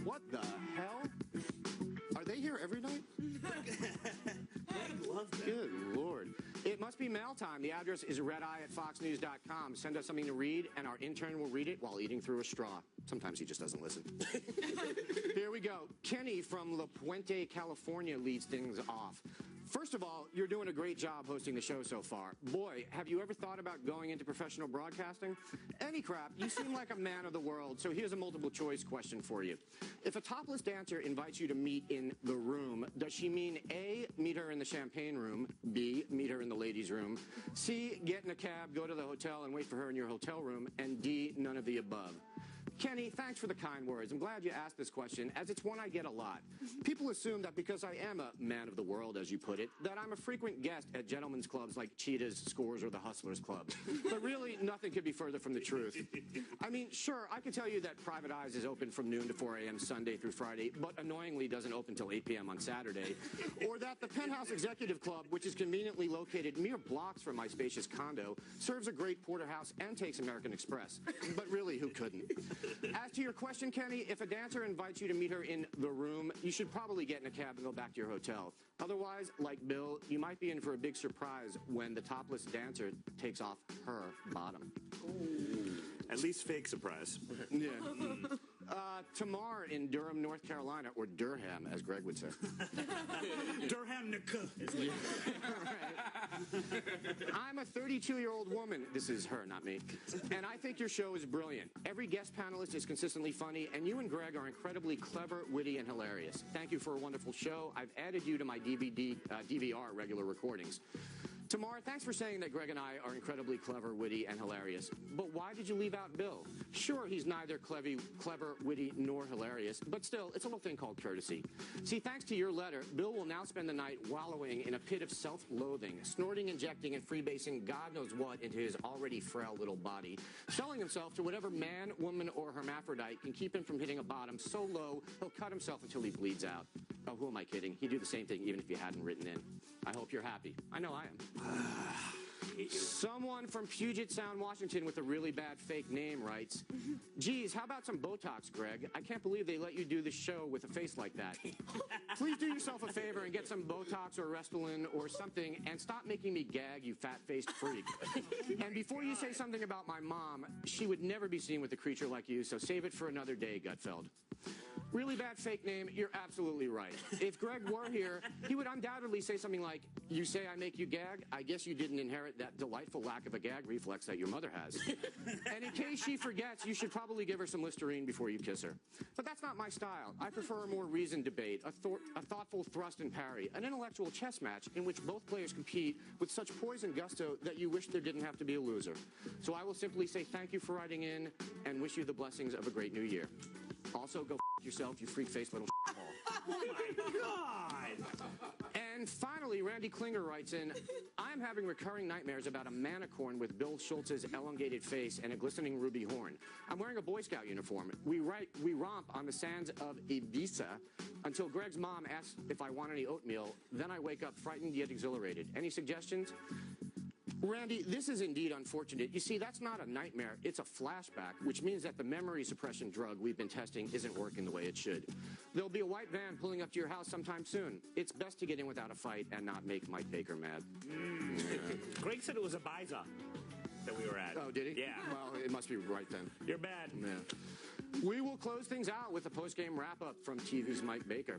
What the hell? Are they here every night? I love that. Good Lord. It must be mail time. The address is redeye@foxnews.com. Send us something to read, and our intern will read it while eating through a straw. Sometimes he just doesn't listen. Here we go. Kenny from La Puente, California leads things off. First of all, you're doing a great job hosting the show so far. Boy, have you ever thought about going into professional broadcasting? Any crap, you seem like a man of the world, so here's a multiple choice question for you. If a topless dancer invites you to meet in the room, does she mean A, meet her in the champagne room, B, meet her in the ladies' room, C, get in a cab, go to the hotel, and wait for her in your hotel room, and D, none of the above? Kenny, thanks for the kind words. I'm glad you asked this question, as it's one I get a lot. People assume that because I am a man of the world, as you put it, that I'm a frequent guest at gentlemen's clubs like Cheetah's, Scores, or the Hustlers Club. But really, nothing could be further from the truth. I mean, sure, I could tell you that Private Eyes is open from noon to 4 a.m. Sunday through Friday, but annoyingly doesn't open till 8 p.m. on Saturday. Or that the Penthouse Executive Club, which is conveniently located mere blocks from my spacious condo, serves a great porterhouse and takes American Express. But really, who couldn't? As to your question, Kenny, if a dancer invites you to meet her in the room, you should probably get in a cab and go back to your hotel. Otherwise, like Bill, you might be in for a big surprise when the topless dancer takes off her bottom. Ooh. At least fake surprise. Yeah. Tamar in Durham, North Carolina, or Durham, as Greg would say. Durham Nika. Yeah, right. I'm a 32-year-old woman. This is her, not me. And I think your show is brilliant. Every guest panelist is consistently funny, and you and Greg are incredibly clever, witty, and hilarious. Thank you for a wonderful show. I've added you to my DVR regular recordings. Tamar, thanks for saying that Greg and I are incredibly clever, witty, and hilarious. But why did you leave out Bill? Sure, he's neither clever, witty, nor hilarious, but still, it's a little thing called courtesy. See, thanks to your letter, Bill will now spend the night wallowing in a pit of self-loathing, snorting, injecting, and freebasing God knows what into his already frail little body, selling himself to whatever man, woman, or hermaphrodite can keep him from hitting a bottom so low, he'll cut himself until he bleeds out. Oh, who am I kidding? He'd do the same thing even if you hadn't written in. I hope you're happy. I know I am. Someone from Puget Sound, Washington with a really bad fake name writes, geez, how about some Botox, Greg? I can't believe they let you do this show with a face like that. Please do yourself a favor and get some Botox or Restylane or something and stop making me gag, you fat-faced freak. And before you say something about my mom, she would never be seen with a creature like you, so save it for another day, Gutfeld. Really bad fake name, you're absolutely right. If Greg were here, he would undoubtedly say something like, you say I make you gag? I guess you didn't inherit that delightful lack of a gag reflex that your mother has. And in case she forgets, you should probably give her some Listerine before you kiss her. But that's not my style. I prefer a more reasoned debate, a thoughtful thrust and parry, an intellectual chess match in which both players compete with such poise and gusto that you wish there didn't have to be a loser. So I will simply say thank you for writing in and wish you the blessings of a great new year. Also, go f yourself, you freak-faced little ball. Oh, my God! And finally, Randy Klinger writes in, I'm having recurring nightmares about a manicorn with Bill Schultz's elongated face and a glistening ruby horn. I'm wearing a Boy Scout uniform. We romp on the sands of Ibiza until Greg's mom asks if I want any oatmeal. Then I wake up frightened yet exhilarated. Any suggestions? Randy, this is indeed unfortunate. You see, that's not a nightmare. It's a flashback, which means that the memory suppression drug we've been testing isn't working the way it should. There'll be a white van pulling up to your house sometime soon. It's best to get in without a fight and not make Mike Baker mad. Yeah. Greg said it was a Ibiza that we were at. Oh, did he? Yeah. Well, it must be right then. You're bad. Yeah. We will close things out with a post-game wrap-up from TV's Mike Baker.